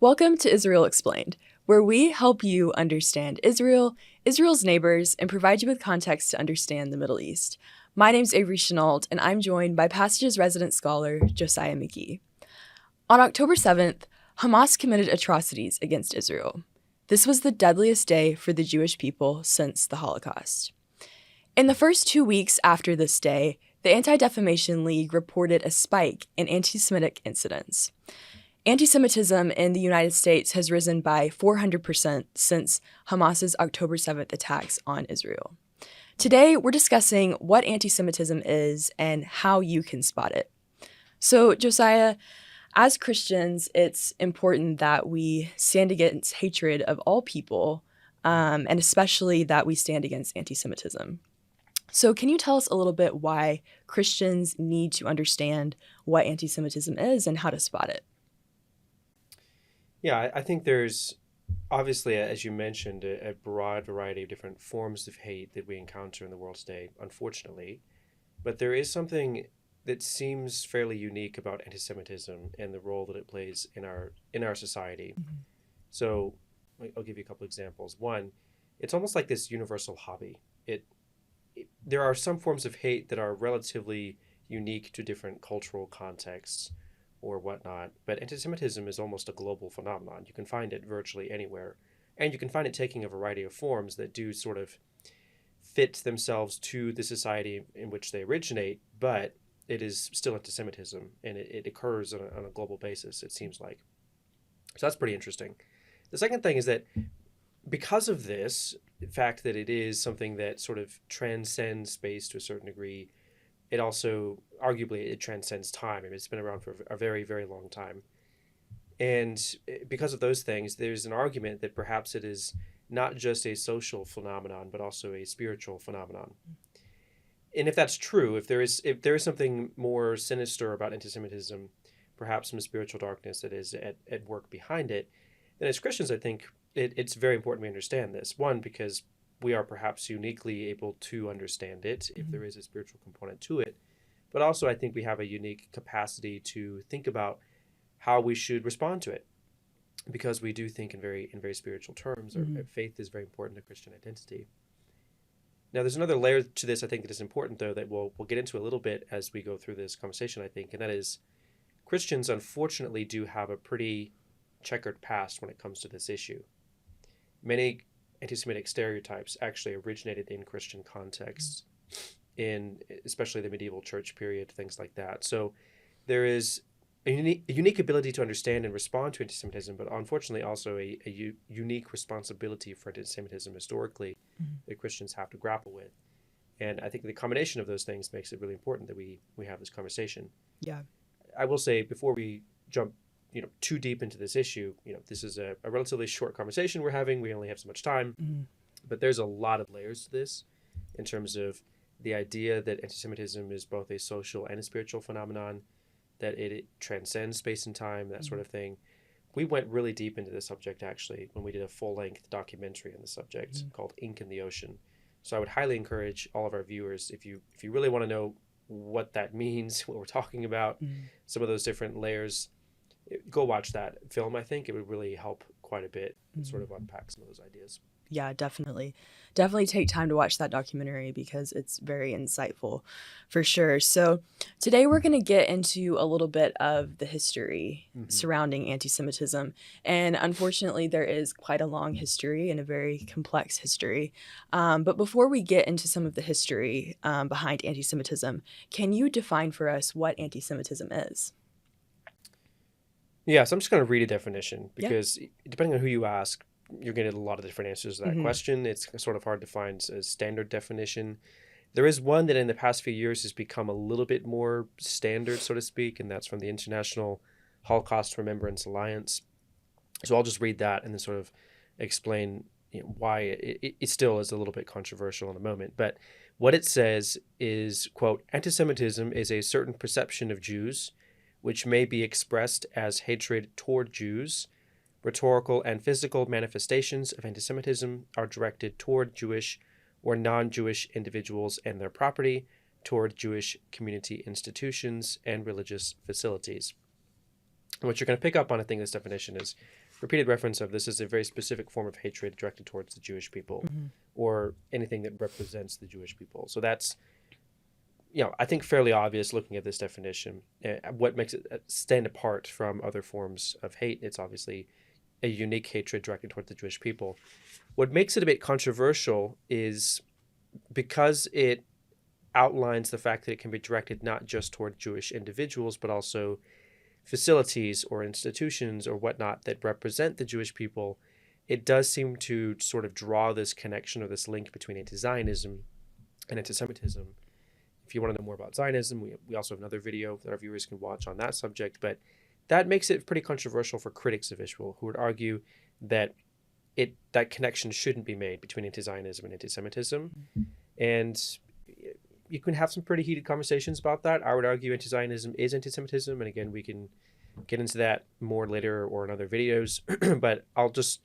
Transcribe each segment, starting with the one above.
Welcome to Israel Explained, where we help you understand Israel, Israel's neighbors, and provide you with context to understand the Middle East. My name's Avery Chenault, and I'm joined by Passage's resident scholar, Josiah McGee. On October 7th, Hamas committed atrocities against Israel. This was the deadliest day for the Jewish people since the Holocaust. In the first 2 weeks after this day, the Anti-Defamation League reported a spike in anti-Semitic incidents. Antisemitism in the United States has risen by 400% since Hamas's October 7th attacks on Israel. Today, we're discussing what antisemitism is and how you can spot it. So, Josiah, as Christians, it's important that we stand against hatred of all people, and especially that we stand against antisemitism. So can you tell us a little bit why Christians need to understand what antisemitism is and how to spot it? Yeah, I think there's obviously, as you mentioned, a broad variety of different forms of hate that we encounter in the world today, unfortunately. But there is something that seems fairly unique about anti-Semitism and the role that it plays in our society. Mm-hmm. So I'll give you a couple examples. One, it's almost like this universal hobby. There are some forms of hate that are relatively unique to different cultural contexts or whatnot, but anti-Semitism is almost a global phenomenon. You can find it virtually anywhere, and you can find it taking a variety of forms that do sort of fit themselves to the society in which they originate, but it is still anti-Semitism, and it occurs on a global basis, it seems like. So that's pretty interesting. The second thing is that because of this fact that it is something that sort of transcends space to a certain degree, it also arguably it transcends time. I mean, it's been around for a very, very long time. And because of those things, there's an argument that perhaps it is not just a social phenomenon, but also a spiritual phenomenon. And if that's true, if there is something more sinister about anti-Semitism, perhaps some spiritual darkness that is at work behind it, then as Christians, I think it's very important we understand this. One, because we are perhaps uniquely able to understand it if there is a spiritual component to it. But also, I think we have a unique capacity to think about how we should respond to it, because we do think in very spiritual terms. Our faith is very important to Christian identity. Now, there's another layer to this I think that is important, though, that we'll get into a little bit as we go through this conversation, I think, and that is Christians, unfortunately, do have a pretty checkered past when it comes to this issue. Many anti-Semitic stereotypes actually originated in Christian contexts, in especially the medieval church period, things like that. So there is a unique ability to understand and respond to anti-Semitism, but unfortunately also a unique responsibility for anti-Semitism historically that Christians have to grapple with. And I think the combination of those things makes it really important that we have this conversation. Yeah. I will say, before we jump too deep into this issue, this is a relatively short conversation we're having. We only have so much time, but there's a lot of layers to this in terms of the idea that anti-Semitism is both a social and a spiritual phenomenon, that it transcends space and time, that sort of thing. We went really deep into this subject, actually, when we did a full-length documentary on the subject called Ink in the Ocean. So I would highly encourage all of our viewers, if you really want to know what that means, what we're talking about, some of those different layers, go watch that film. I think it would really help quite a bit and sort of unpack some of those ideas. Yeah, definitely. Definitely take time to watch that documentary because it's very insightful for sure. So today we're going to get into a little bit of the history surrounding anti-Semitism. And unfortunately, there is quite a long history and a very complex history. But before we get into some of the history behind anti-Semitism, can you define for us what anti-Semitism is? Yeah, so I'm just going to read a definition because depending on who you ask, you're going to get a lot of different answers to that question. It's sort of hard to find a standard definition. There is one that in the past few years has become a little bit more standard, so to speak, and that's from the International Holocaust Remembrance Alliance. So I'll just read that and then sort of explain why it still is a little bit controversial in a moment. But what it says is, quote, "Antisemitism is a certain perception of Jews which may be expressed as hatred toward Jews. Rhetorical and physical manifestations of antisemitism are directed toward Jewish or non-Jewish individuals and their property, toward Jewish community institutions and religious facilities." And what you're going to pick up on, I think, this definition is repeated reference of this is a very specific form of hatred directed towards the Jewish people Mhm. or anything that represents the Jewish people. So that's, I think fairly obvious looking at this definition. What makes it stand apart from other forms of hate? It's obviously a unique hatred directed toward the Jewish people. What makes it a bit controversial is because it outlines the fact that it can be directed not just toward Jewish individuals, but also facilities or institutions or whatnot that represent the Jewish people. It does seem to sort of draw this connection or this link between anti-Zionism and anti-Semitism. If you want to know more about Zionism, we also have another video that our viewers can watch on that subject. But that makes it pretty controversial for critics of Israel, who would argue that that connection shouldn't be made between anti-Zionism and anti-Semitism. And you can have some pretty heated conversations about that. I would argue anti-Zionism is anti-Semitism, and again, we can get into that more later or in other videos. But I'll just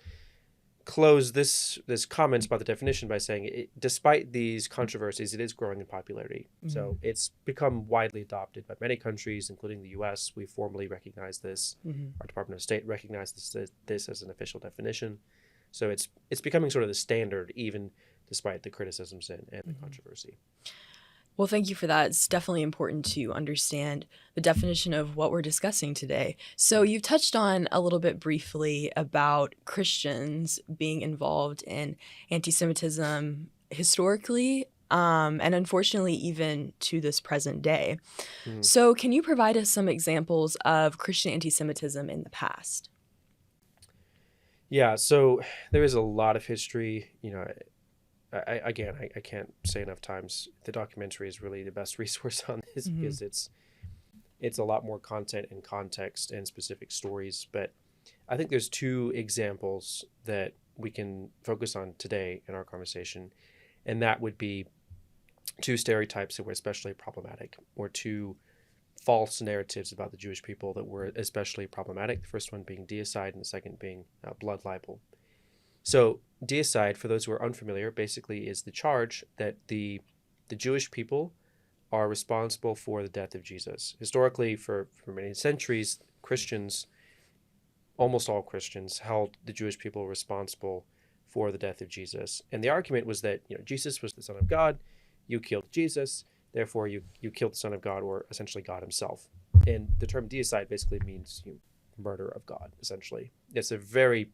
close this comments about the definition by saying, despite these controversies, it is growing in popularity. So it's become widely adopted by many countries, including the U.S. We formally recognize this. Our Department of State recognizes this as an official definition. So it's becoming sort of the standard, even despite the criticisms and the controversy. Well, thank you for that. It's definitely important to understand the definition of what we're discussing today. So, you've touched on a little bit briefly about Christians being involved in anti Semitism historically, and unfortunately, even to this present day. Mhm. So, can you provide us some examples of Christian anti Semitism in the past? Yeah, so there is a lot of history. I can't say enough times the documentary is really the best resource on this because it's a lot more content and context and specific stories. But I think there's two examples that we can focus on today in our conversation, and that would be two stereotypes that were especially problematic, or two false narratives about the Jewish people that were especially problematic. The first one being deicide, and the second being blood libel. So deicide, for those who are unfamiliar, basically is the charge that the Jewish people are responsible for the death of Jesus. Historically, for many centuries, Christians, almost all Christians, held the Jewish people responsible for the death of Jesus. And the argument was that Jesus was the Son of God, you killed Jesus, therefore you killed the Son of God, or essentially God himself. And the term deicide basically means murder of God, essentially. It's a very,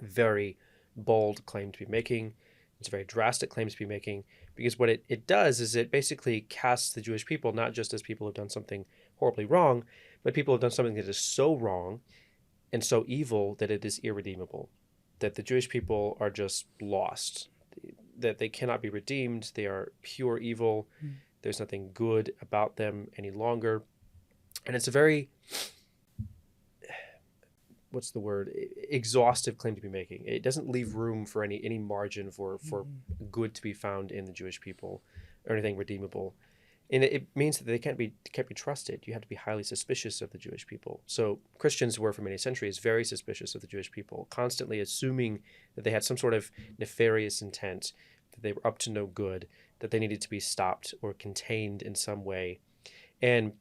very bold claim to be making. It's a very drastic claim to be making, because what it does is it basically casts the Jewish people not just as people who've done something horribly wrong, but people who've done something that is so wrong and so evil that it is irredeemable, that the Jewish people are just lost, that they cannot be redeemed. They are pure evil. There's nothing good about them any longer. And it's a very, what's the word, exhaustive claim to be making. It doesn't leave room for any margin for good to be found in the Jewish people or anything redeemable. And it means that they can't be trusted. You have to be highly suspicious of the Jewish people. So Christians were for many centuries very suspicious of the Jewish people, constantly assuming that they had some sort of nefarious intent, that they were up to no good, that they needed to be stopped or contained in some way. And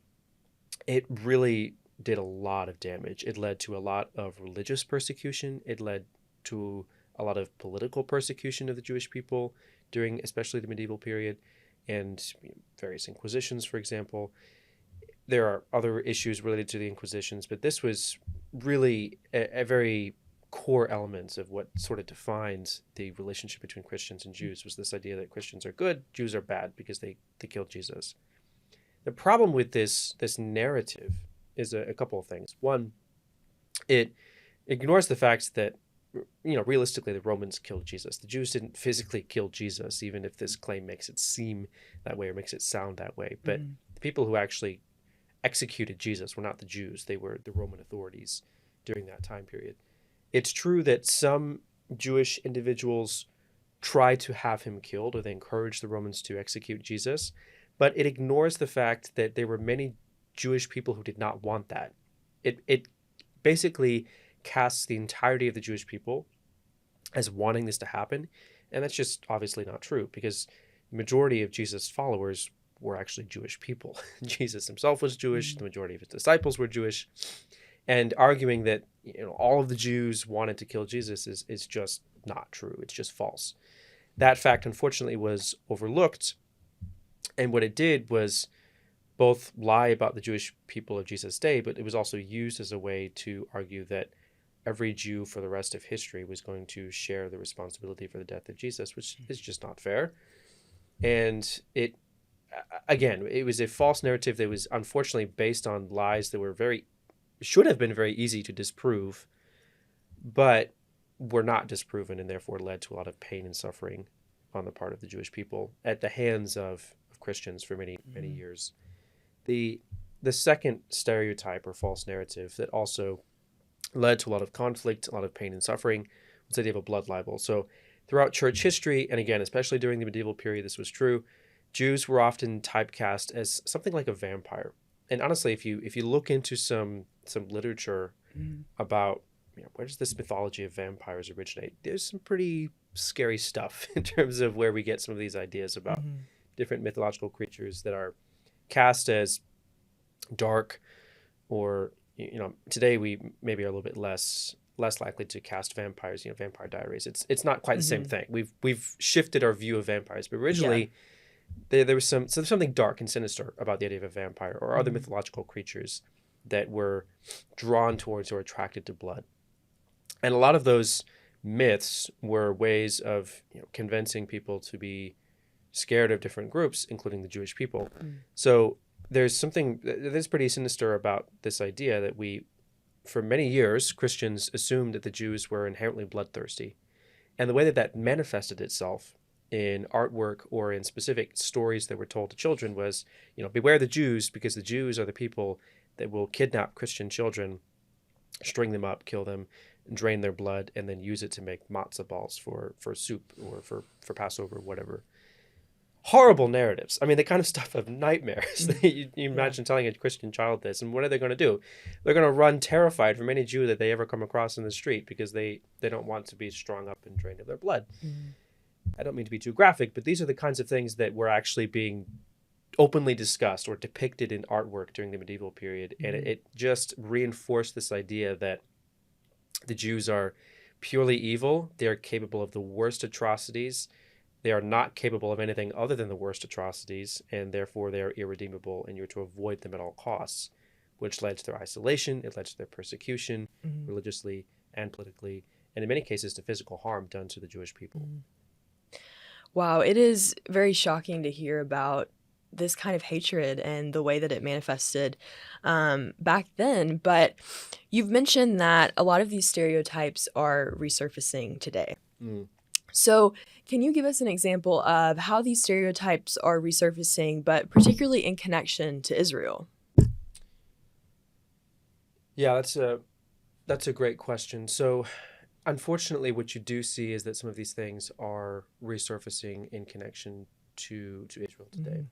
it really did a lot of damage. It led to a lot of religious persecution. It led to a lot of political persecution of the Jewish people during especially the medieval period, and various inquisitions, for example. There are other issues related to the inquisitions, but this was really a very core element of what sort of defines the relationship between Christians and Jews, was this idea that Christians are good, Jews are bad because they killed Jesus. The problem with this narrative is a couple of things. One, it ignores the fact that realistically, the Romans killed Jesus. The Jews didn't physically kill Jesus, even if this claim makes it seem that way or makes it sound that way. But the people who actually executed Jesus were not the Jews. They were the Roman authorities during that time period. It's true that some Jewish individuals tried to have him killed, or they encouraged the Romans to execute Jesus, but it ignores the fact that there were many Jewish people who did not want that. It basically casts the entirety of the Jewish people as wanting this to happen, and that's just obviously not true, because the majority of Jesus' followers were actually Jewish people. Jesus himself was Jewish, the majority of his disciples were Jewish, and arguing that all of the Jews wanted to kill Jesus is just not true. It's just false. That fact, unfortunately, was overlooked, and what it did was both lie about the Jewish people of Jesus' day, but it was also used as a way to argue that every Jew for the rest of history was going to share the responsibility for the death of Jesus, which is just not fair. And it, again, it was a false narrative that was unfortunately based on lies that were should have been very easy to disprove, but were not disproven and therefore led to a lot of pain and suffering on the part of the Jewish people at the hands of Christians for many, many years. The second stereotype or false narrative that also led to a lot of conflict, a lot of pain and suffering, was the idea of a blood libel. So throughout church history, and again, especially during the medieval period, this was true, Jews were often typecast as something like a vampire. And honestly, if you look into some literature about where does this mythology of vampires originate, there's some pretty scary stuff in terms of where we get some of these ideas about different mythological creatures that are cast as dark, or today we maybe are a little bit less likely to cast vampires. Vampire Diaries. It's not quite the same thing. We've shifted our view of vampires, but originally there was there's something dark and sinister about the idea of a vampire or other mythological creatures that were drawn towards or attracted to blood. And a lot of those myths were ways of convincing people to be scared of different groups, including the Jewish people. So there's something that's pretty sinister about this idea that for many years, Christians assumed that the Jews were inherently bloodthirsty. And the way that manifested itself in artwork or in specific stories that were told to children was, beware the Jews, because the Jews are the people that will kidnap Christian children, string them up, kill them, drain their blood, and then use it to make matzah balls for soup or for Passover, whatever. Horrible narratives. I mean, the kind of stuff of nightmares. You imagine telling a Christian child this, and what are they going to do? They're going to run terrified from any Jew that they ever come across in the street because they don't want to be strung up and drained of their blood. I don't mean to be too graphic, but these are the kinds of things that were actually being openly discussed or depicted in artwork during the medieval period. And it just reinforced this idea that the Jews are purely evil. They are capable of the worst atrocities. They are not capable of anything other than the worst atrocities, and therefore they are irredeemable, and you're to avoid them at all costs, which led to their isolation. It led to their persecution, religiously and politically, and in many cases to physical harm done to the Jewish people. Wow, it is very shocking to hear about this kind of hatred and the way that it manifested back then. But you've mentioned that a lot of these stereotypes are resurfacing today. So can you give us an example of how these stereotypes are resurfacing, but particularly in connection to Israel? Yeah, that's a great question. So unfortunately, what you do see is that some of these things are resurfacing in connection to Israel today.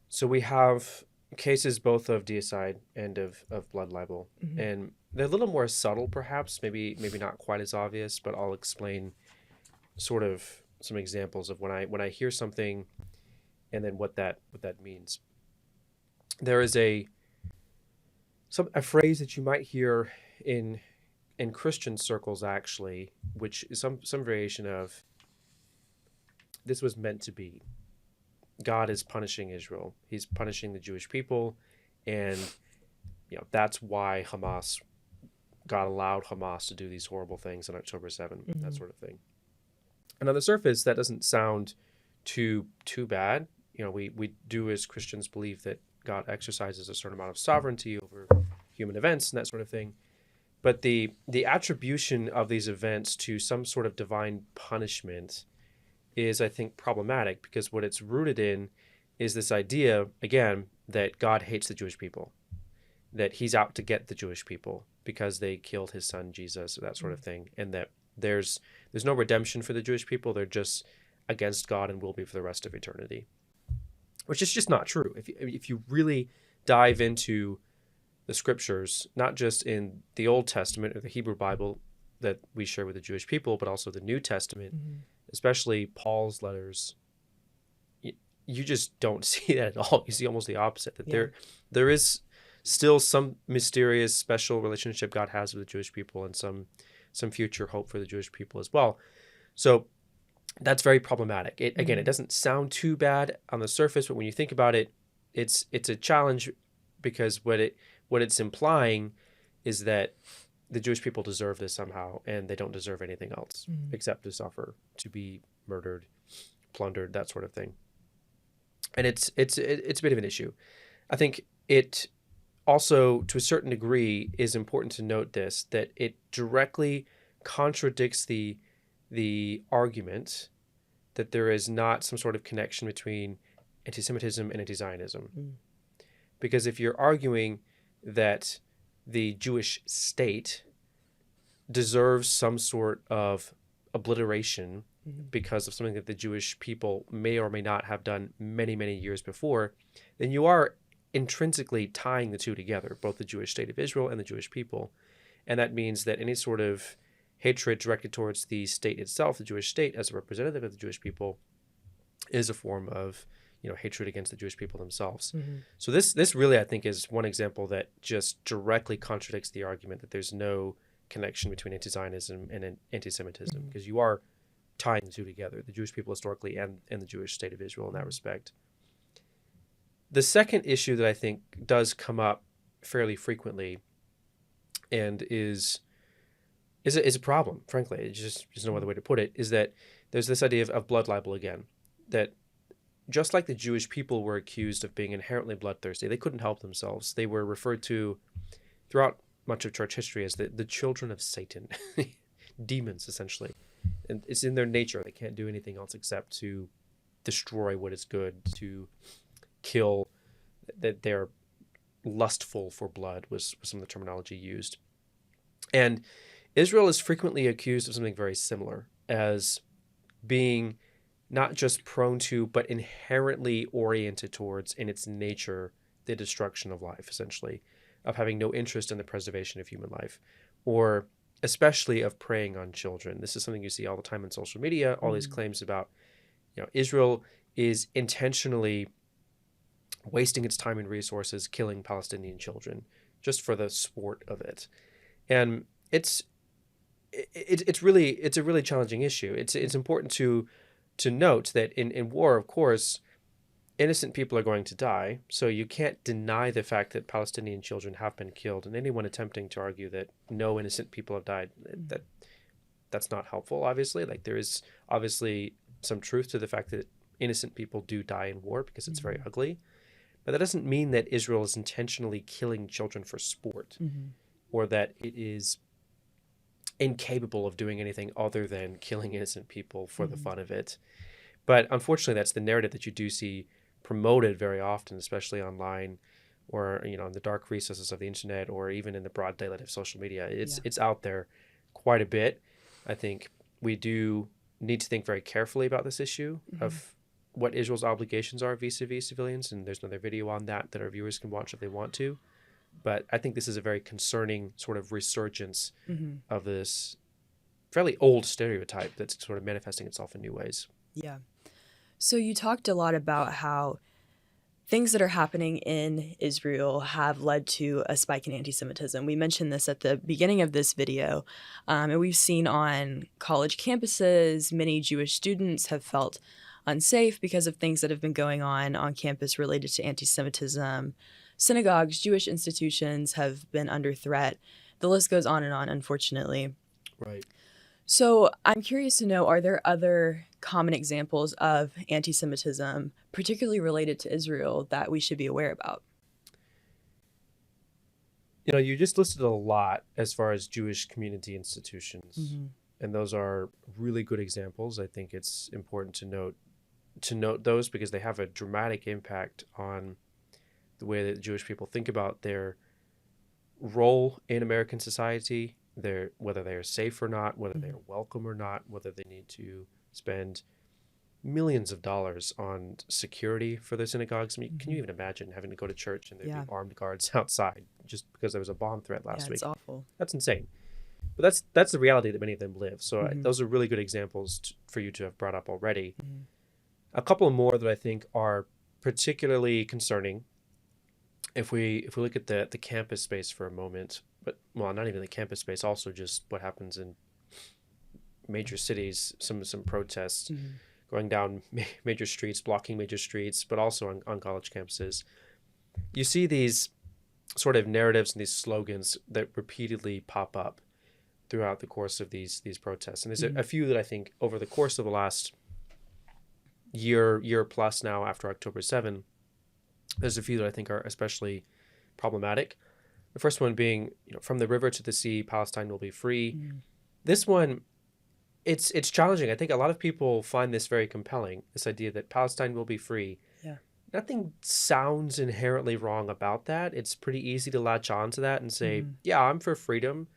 So we have cases both of deicide and of blood libel, and they're a little more subtle, perhaps, maybe not quite as obvious, but I'll explain sort of some examples of when I hear something, and then what that means. There is a phrase that you might hear in Christian circles, actually, which is some variation of, this was meant to be. God is punishing Israel. He's punishing the Jewish people, and that's why God allowed Hamas to do these horrible things on October 7th, that sort of thing. And on the surface, that doesn't sound too bad. We do as Christians believe that God exercises a certain amount of sovereignty over human events and that sort of thing. But the attribution of these events to some sort of divine punishment is, I think, problematic, because what it's rooted in is this idea, again, that God hates the Jewish people, that he's out to get the Jewish people because they killed his son Jesus, or that sort of thing, and that there's no redemption for the Jewish people. They're just against God and will be for the rest of eternity, which is just not true. If you really dive into the scriptures, not just in the Old Testament or the Hebrew Bible that we share with the Jewish people, but also the New Testament, especially Paul's letters, you just don't see that at all. You see almost the opposite, that there is still some mysterious special relationship God has with the Jewish people, and some future hope for the Jewish people as well. So that's very problematic. Again, it doesn't sound too bad on the surface, but when you think about it, it's a challenge, because what it's implying is that the Jewish people deserve this somehow, and they don't deserve anything else except to suffer, to be murdered, plundered, that sort of thing. And it's a bit of an issue. I think it also, to a certain degree, is important to note that it directly contradicts the argument that there is not some sort of connection between anti-Semitism and anti-Zionism. Because if you're arguing that the Jewish state deserves some sort of obliteration because of something that the Jewish people may or may not have done many, many years before, then you are intrinsically tying the two together, both the Jewish state of Israel and the Jewish people. And that means that any sort of hatred directed towards the state itself, the Jewish state, as a representative of the Jewish people, is a form of hatred against the Jewish people themselves. So this really, I think, is one example that just directly contradicts the argument that there's no connection between anti-Zionism and anti-Semitism, because you are tying the two together, the Jewish people historically and the Jewish state of Israel in that respect. The second issue that I think does come up fairly frequently and is a problem, frankly, there's no other way to put it, is that there's this idea of blood libel again, that just like the Jewish people were accused of being inherently bloodthirsty, they couldn't help themselves. They were referred to throughout much of church history as the children of Satan, demons, essentially. And it's in their nature. They can't do anything else except to destroy what is good, to kill, that they're lustful for blood was some of the terminology used. And Israel is frequently accused of something very similar, as being not just prone to, but inherently oriented towards, in its nature, the destruction of life, essentially, of having no interest in the preservation of human life, or especially of preying on children. This is something you see all the time on social media, all these claims about, Israel is intentionally wasting its time and resources killing Palestinian children just for the sport of it. And it's a really challenging issue. It's important to note that in war, of course, innocent people are going to die. So you can't deny the fact that Palestinian children have been killed. And anyone attempting to argue that no innocent people have died, that's not helpful, obviously. Like, there is obviously some truth to the fact that innocent people do die in war, because it's very ugly. But that doesn't mean that Israel is intentionally killing children for sport, or that it is incapable of doing anything other than killing innocent people for the fun of it. But unfortunately, that's the narrative that you do see promoted very often, especially online, or in the dark recesses of the internet, or even in the broad daylight of social media. It's out there quite a bit. I think we do need to think very carefully about this issue of what Israel's obligations are vis-a-vis civilians, and there's another video on that our viewers can watch if they want to. But I think this is a very concerning sort of resurgence of this fairly old stereotype that's sort of manifesting itself in new ways. Yeah. So you talked a lot about how things that are happening in Israel have led to a spike in anti-Semitism. We mentioned this at the beginning of this video, and we've seen on college campuses, many Jewish students have felt unsafe because of things that have been going on campus related to anti-Semitism. Synagogues, Jewish institutions have been under threat. The list goes on and on, unfortunately. Right. So I'm curious to know, are there other common examples of anti-Semitism, particularly related to Israel, that we should be aware about? You just listed a lot as far as Jewish community institutions, and those are really good examples. I think it's important to note those, because they have a dramatic impact on the way that Jewish people think about their role in American society, whether they are safe or not, whether they are welcome or not, whether they need to spend millions of dollars on security for their synagogues. I mean, can you even imagine having to go to church and there'd be armed guards outside just because there was a bomb threat last week? It's awful. That's insane. But that's the reality that many of them live. So those are really good examples for you to have brought up already. A couple more that I think are particularly concerning if we look at the campus space for a moment, but well, not even the campus space, also just what happens in major cities, some protests Mhm. going down major streets, blocking major streets, but also on college campuses. You see these sort of narratives and these slogans that repeatedly pop up throughout the course of these protests. And there's Mhm. a few that I think over the course of the last year plus now after October 7, there's a few that I think are especially problematic. The first one being, from the river to the sea, Palestine will be free. Mhm. This one, it's challenging. I think a lot of people find this very compelling, this idea that Palestine will be free. Yeah. Nothing sounds inherently wrong about that. It's pretty easy to latch on to that and say, Mhm. yeah, I'm for freedom.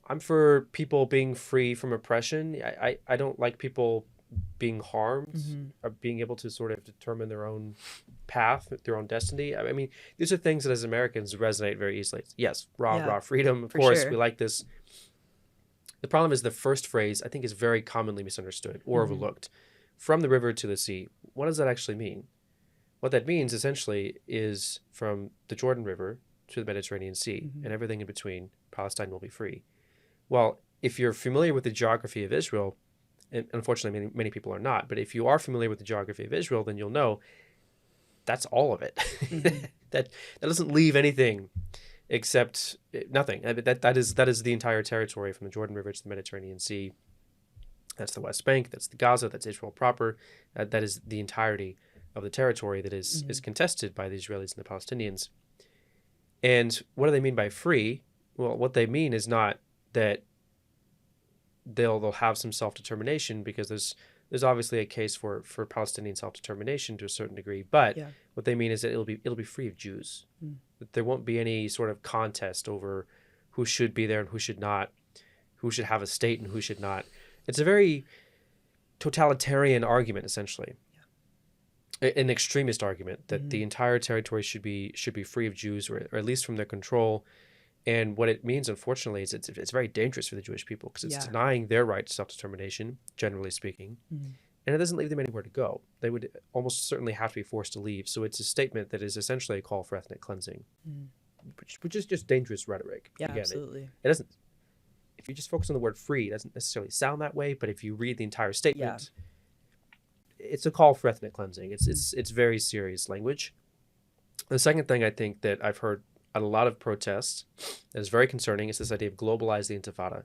I'm for people being free from oppression. I don't like people being harmed Mhm. or being able to sort of determine their own path, their own destiny. I mean, these are things that as Americans resonate very easily. Yes, Yeah, raw freedom. Of for course, we sure. like this. The problem is the first phrase, I think, is very commonly misunderstood or Mhm. overlooked. From the river to the sea. What does that actually mean? What that means essentially is from the Jordan River to the Mediterranean Sea Mhm. and everything in between, Palestine will be free. Well, if you're familiar with the geography of Israel, and unfortunately many people are not, but if you are familiar with the geography of Israel, then you'll know that's all of it. Mhm. that doesn't leave anything except nothing. I mean, that is the entire territory from the Jordan River to the Mediterranean Sea. That's the West Bank. That's the Gaza. That's Israel proper. That is the entirety of the territory that is Mhm. contested by the Israelis and the Palestinians. And what do they mean by free? Well, what they mean is not that they'll have some self determination, because there's obviously a case for Palestinian self determination to a certain degree. But Yeah. what they mean is that it'll be free of Jews. Mm. That there won't be any sort of contest over who should be there and who should not, who should have a state and who should not. It's a very totalitarian argument, essentially, an extremist argument that the Mhm. entire territory should be free of Jews, or at least from their control. And what it means, unfortunately, is it's very dangerous for the Jewish people, because it's Yeah. denying their right to self determination, generally speaking, Mhm. and it doesn't leave them anywhere to go. They would almost certainly have to be forced to leave. So it's a statement that is essentially a call for ethnic cleansing, Mhm. which is just dangerous rhetoric. Yeah, Again, absolutely. it doesn't. If you just focus on the word free, it doesn't necessarily sound that way. But if you read the entire Yeah. statement, it's a call for ethnic cleansing. It's Mm. it's it's very serious language. The second thing I think that I've heard at a lot of protests that is very concerning is this idea of globalize the intifada.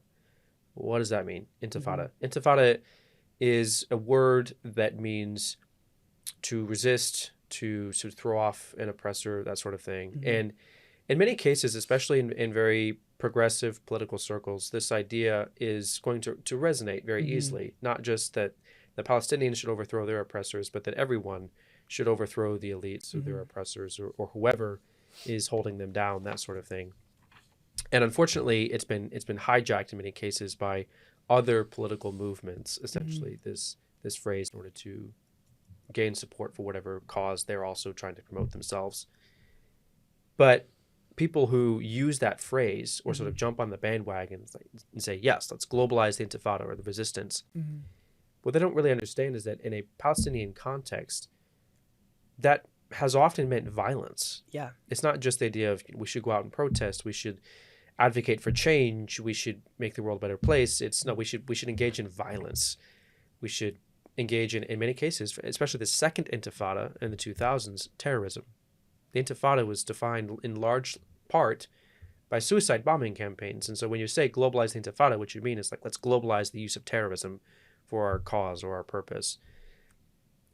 What does that mean? Mhm. Intifada. Intifada is a word that means to resist, to throw off an oppressor, that sort of thing. Mhm. And in many cases, especially in very progressive political circles, this idea is going to resonate very Mhm. easily. Not just that the Palestinians should overthrow their oppressors, but that everyone should overthrow the elites or their Mhm. oppressors, or whoever is holding them down, that sort of thing. And unfortunately, it's been hijacked in many cases by other political movements, Mhm. essentially this phrase, in order to gain support for whatever cause they're also trying to promote themselves. But people who use that phrase or sort of Mhm. jump on the bandwagon and say, yes, let's globalize the intifada or the resistance, Mhm. what they don't really understand is that in a Palestinian context, that has often meant violence. Yeah. It's not just the idea of we should go out and protest, we should advocate for change, we should make the world a better place. It's no, we should engage in violence. We should engage in many cases, especially the second intifada in the 2000s, terrorism. The intifada was defined in large part by suicide bombing campaigns. And so when you say globalize the intifada, what you mean is like, let's globalize the use of terrorism for our cause or our purpose.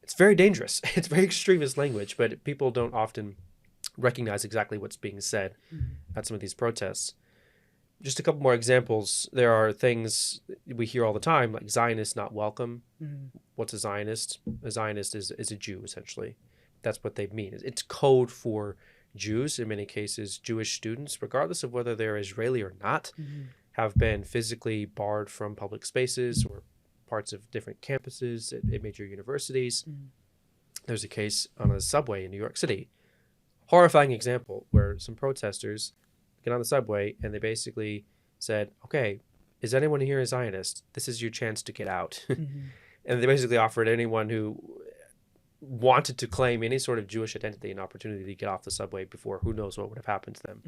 It's very dangerous. It's very extremist language, but people don't often recognize exactly what's being said Mhm. at some of these protests. Just a couple more examples. There are things we hear all the time, like Zionist not welcome. Mhm. What's a Zionist? A Zionist is a Jew, essentially. That's what they mean. It's code for Jews. In many cases, Jewish students, regardless of whether they're Israeli or not, Mhm. have been physically barred from public spaces or parts of different campuses at major universities. Mhm. There's a case on a subway in New York City. Horrifying example where some protesters get on the subway and they basically said, okay, is anyone here a Zionist? This is your chance to get out. Mhm. And they basically offered anyone who wanted to claim any sort of Jewish identity and opportunity to get off the subway before, who knows what would have happened to them.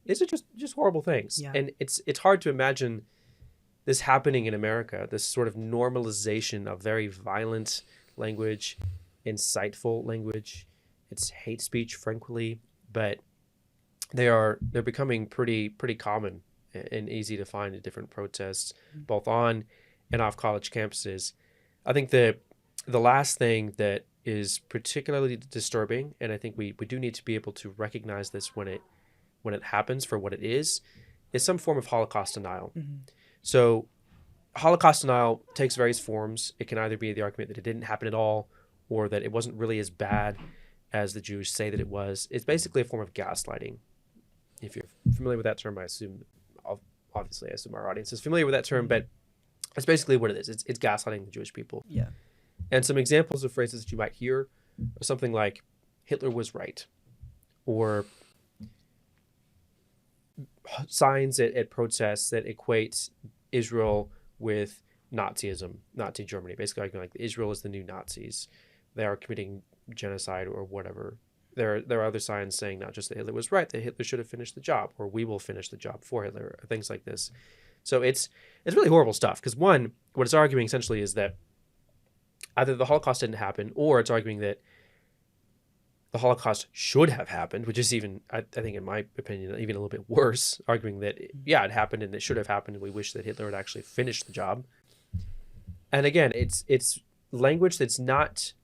These are just horrible things. Yeah. And it's hard to imagine this happening in America, this sort of normalization of very violent language, insightful language. It's hate speech, frankly, but they're becoming pretty common and easy to find in different protests, both on and off college campuses. I think the last thing that is particularly disturbing, and I think we do need to be able to recognize this when it happens for what it is some form of Holocaust denial. So Holocaust denial takes various forms. It can either be the argument that it didn't happen at all, or that it wasn't really as bad as the Jews say that it was. It's basically a form of gaslighting. If you're familiar with that term, I assume our audience is familiar with that term, but it's basically what it is. It's gaslighting the Jewish people. Yeah. And some examples of phrases that you might hear are something like, Hitler was right, or signs at protests that equate Israel with Nazism, Nazi Germany, basically arguing like Israel is the new Nazis. They are committing genocide or whatever. There are other signs saying not just that Hitler was right, that Hitler should have finished the job, or we will finish the job for Hitler, or things like this. So it's really horrible stuff, because one, what it's arguing essentially is that either the Holocaust didn't happen, or it's arguing that the Holocaust should have happened, which is even, I think in my opinion, even a little bit worse, arguing that, yeah, it happened and it should have happened, and we wish that Hitler had actually finished the job. And again, it's language that's not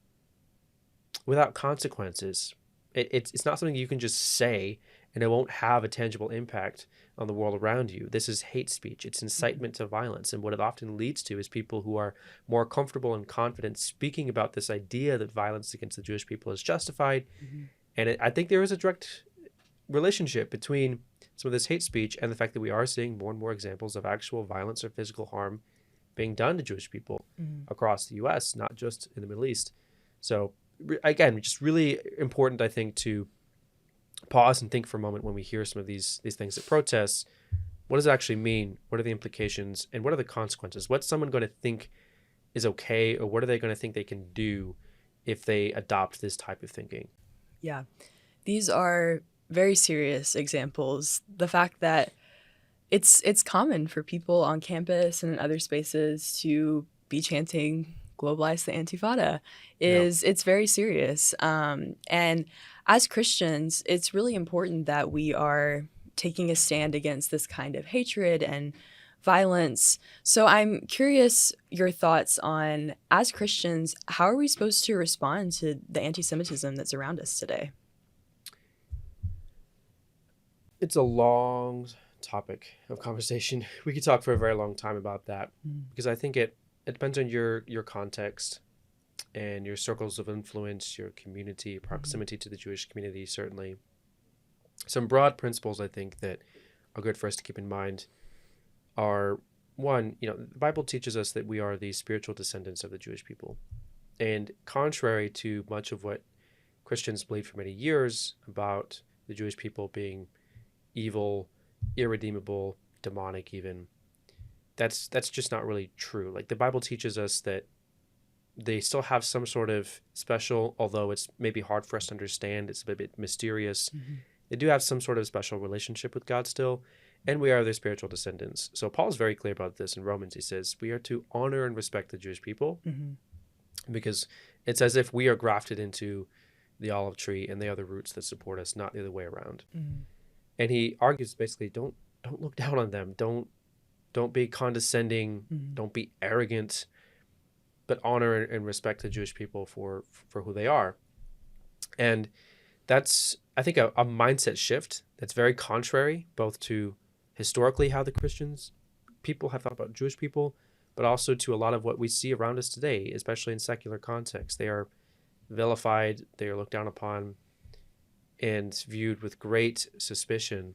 without consequences. It's not something you can just say and it won't have a tangible impact on the world around you. This is hate speech. It's incitement to violence. And what it often leads to is people who are more comfortable and confident speaking about this idea that violence against the Jewish people is justified. And I think there is a direct relationship between some of this hate speech and the fact that we are seeing more and more examples of actual violence or physical harm being done to Jewish people across the U.S., not just in the Middle East. So again, just really important, I think, to pause and think for a moment when we hear some of these things at protests. What does it actually mean? What are the implications? And what are the consequences? What's someone going to think is okay, or what are they going to think they can do if they adopt this type of thinking? Yeah. These are very serious examples. The fact that it's common for people on campus and in other spaces to be chanting globalize the Antifada it's very serious. And as Christians, it's really important that we are taking a stand against this kind of hatred and violence. So I'm curious your thoughts on, as Christians, how are we supposed to respond to the anti-Semitism that's around us today? It's a long topic of conversation. We could talk for a very long time about that, because I think it depends on your context and your circles of influence, your community, proximity to the Jewish community, certainly. Some broad principles I think that are good for us to keep in mind are, one, the Bible teaches us that we are the spiritual descendants of the Jewish people. And contrary to much of what Christians believed for many years about the Jewish people being evil, irredeemable, demonic even, that's just not really true. Like, the Bible teaches us that they still have some sort of special, although it's maybe hard for us to understand, it's a bit mysterious. They do have some sort of special relationship with God still, and we are their spiritual descendants. So Paul is very clear about this in Romans. He says we are to honor and respect the Jewish people, because it's as if we are grafted into the olive tree and they are the roots that support us, not the other way around. And he argues basically, don't look down on them. Don't be condescending. Don't be arrogant, but honor and respect the Jewish people for who they are. And that's, I think, a mindset shift that's very contrary both to historically how the Christians people have thought about Jewish people, but also to a lot of what we see around us today, especially in secular context. They are vilified, they are looked down upon, and viewed with great suspicion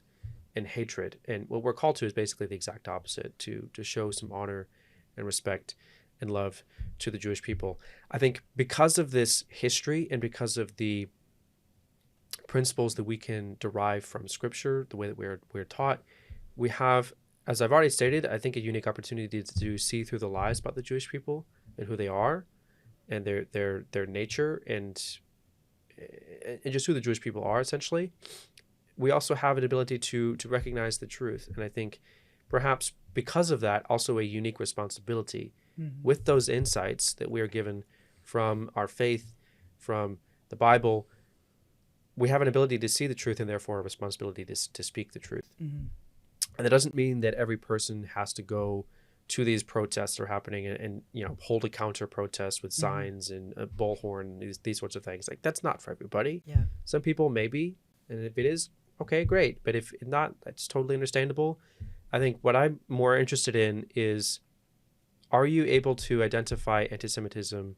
and hatred. And what we're called to is basically the exact opposite, to show some honor and respect and love to the Jewish people. I think because of this history and because of the principles that we can derive from Scripture, the way that we're taught, we have, as I've already stated, I think a unique opportunity to see through the lies about the Jewish people and who they are, and their nature and just who the Jewish people are, essentially, we also have an ability to recognize the truth. And I think perhaps because of that, also a unique responsibility with those insights that we are given from our faith, from the Bible. We have an ability to see the truth, and therefore a responsibility to speak the truth. And that doesn't mean that every person has to go to these protests that are happening and hold a counter protest with signs and a bullhorn, these sorts of things. Like, that's not for everybody. Yeah. Some people maybe, and if it is, okay, great. But if not, that's totally understandable. I think what I'm more interested in is, are you able to identify anti-Semitism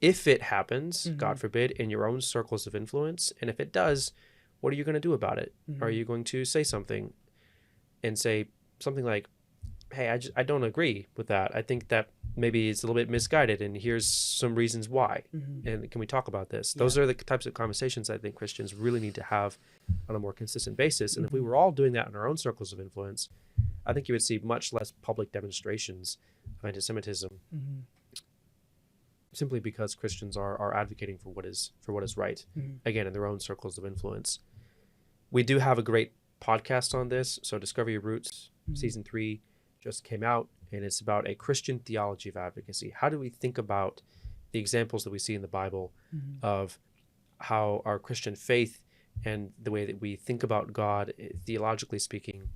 if it happens, God forbid, in your own circles of influence? And if it does, what are you going to do about it? Are you going to say something and say something like, hey, I don't agree with that. I think that maybe it's a little bit misguided, and here's some reasons why. And can we talk about this? Those are the types of conversations I think Christians really need to have on a more consistent basis. And if we were all doing that in our own circles of influence, I think you would see much less public demonstrations of anti-Semitism, simply because Christians are advocating for what is right, again, in their own circles of influence. We do have a great podcast on this. So Discover Your Roots, season 3 just came out, and it's about a Christian theology of advocacy. How do we think about the examples that we see in the Bible of how our Christian faith and the way that we think about God, theologically speaking,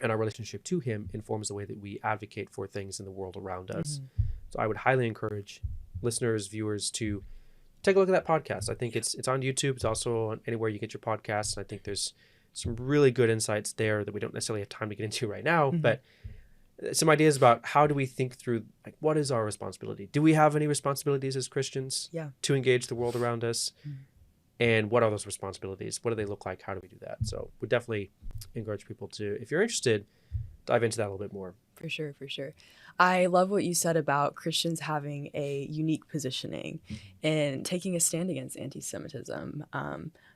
and our relationship to him informs the way that we advocate for things in the world around us. So I would highly encourage listeners, viewers, to take a look at that podcast. I think it's on YouTube. It's also on anywhere you get your podcasts. And I think there's some really good insights there that we don't necessarily have time to get into right now, but some ideas about how do we think through, like, what is our responsibility? Do we have any responsibilities as Christians to engage the world around us? And what are those responsibilities? What do they look like? How do we do that? So we definitely encourage people to, if you're interested, dive into that a little bit more. For sure, for sure. I love what you said about Christians having a unique positioning and taking a stand against anti-Semitism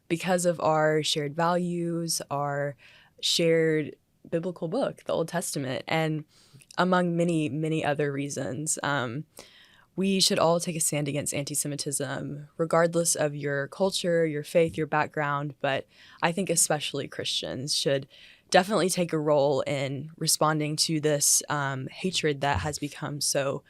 because of our shared values, our shared biblical book, the Old Testament, and among many, many other reasons. We should all take a stand against anti-Semitism, regardless of your culture, your faith, your background, but I think especially Christians should definitely take a role in responding to this hatred that has become so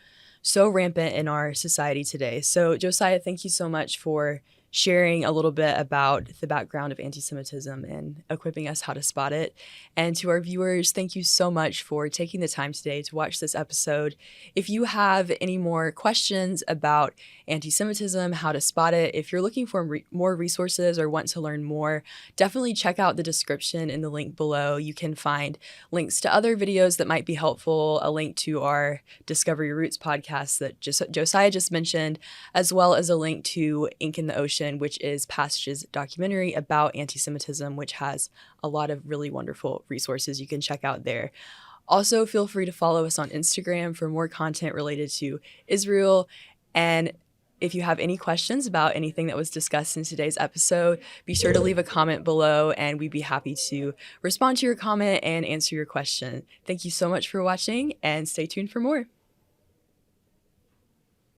rampant in our society today. So Josiah, thank you so much for sharing a little bit about the background of anti-Semitism and equipping us how to spot it. And to our viewers, thank you so much for taking the time today to watch this episode. If you have any more questions about anti-Semitism, how to spot it, if you're looking for more resources or want to learn more, definitely check out the description in the link below. You can find links to other videos that might be helpful, a link to our Discover Your Roots podcast that Josiah just mentioned, as well as a link to Ink in the Ocean, which is Passage's documentary about anti-Semitism, which has a lot of really wonderful resources you can check out there. Also, feel free to follow us on Instagram for more content related to Israel. And if you have any questions about anything that was discussed in today's episode, be sure to leave a comment below and we'd be happy to respond to your comment and answer your question. Thank you so much for watching and stay tuned for more.